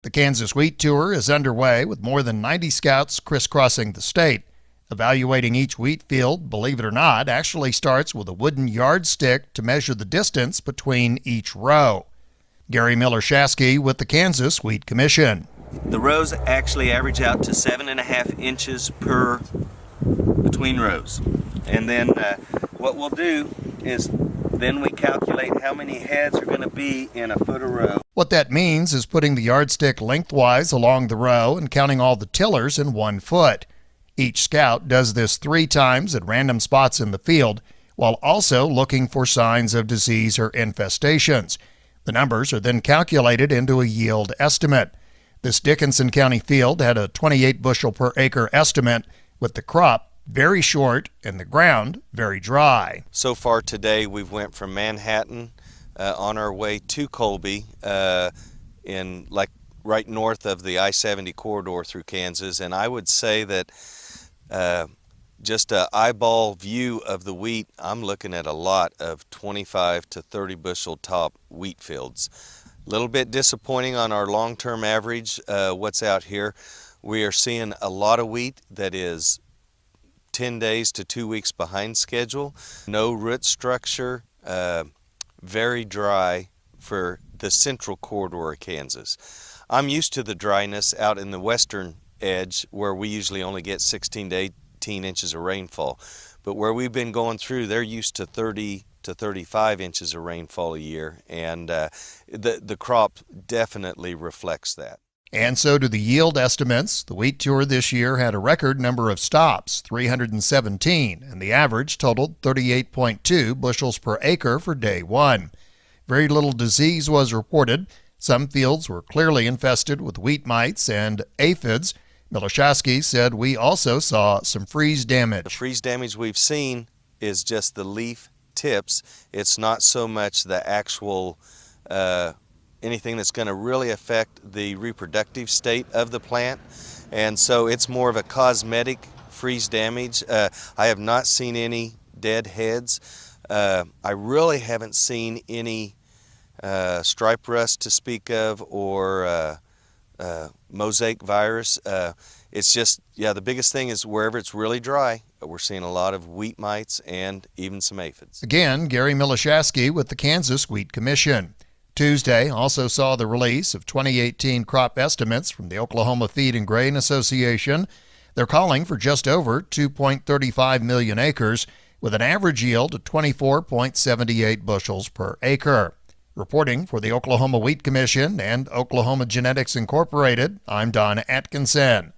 The Kansas Wheat Tour is underway with more than 90 scouts crisscrossing the state. Evaluating each wheat field, believe it or not, actually starts with a wooden yardstick to measure the distance between each row. Gary Miller-Shasky with the Kansas Wheat Commission. The rows actually average out to 7.5 inches between rows. And then what we'll do is then we calculate how many heads are going to be in a foot a row. What that means is putting the yardstick lengthwise along the row and counting all the tillers in 1 foot. Each scout does this 3 times at random spots in the field, while also looking for signs of disease or infestations. The numbers are then calculated into a yield estimate. This Dickinson County field had a 28 bushel per acre estimate, with the crop very short and the ground very dry. So far today we've went from Manhattan on our way to Colby in right north of the I-70 corridor through Kansas, and I would say that just an eyeball view of the wheat, I'm looking at a lot of 25 to 30 bushel top wheat fields. A little bit disappointing on our long-term average, what's out here. We are seeing a lot of wheat that is 10 days to 2 weeks behind schedule. No root structure, very dry for the central corridor of Kansas. I'm used to the dryness out in the western edge where we usually only get 16 to 18 inches of rainfall. But where we've been going through, they're used to 30 to 35 inches of rainfall a year, and the crop definitely reflects that. And so do the yield estimates. The Wheat Tour this year had a record number of stops, 317, and the average totaled 38.2 bushels per acre for day one. Very little disease was reported. Some fields were clearly infested with wheat mites and aphids. Miller-Shasky said we also saw some freeze damage. The freeze damage we've seen is just the leaf tips. It's not so much the actual anything that's going to really affect the reproductive state of the plant, and so it's more of a cosmetic freeze damage. I have not seen any dead heads. I really haven't seen any stripe rust to speak of or mosaic virus. It's just, the biggest thing is wherever it's really dry, we're seeing a lot of wheat mites and even some aphids. Again, Gary Miller-Shasky with the Kansas Wheat Commission. Tuesday also saw the release of 2018 crop estimates from the Oklahoma Feed and Grain Association. They're calling for just over 2.35 million acres with an average yield of 24.78 bushels per acre. Reporting for the Oklahoma Wheat Commission and Oklahoma Genetics Incorporated, I'm Don Atkinson.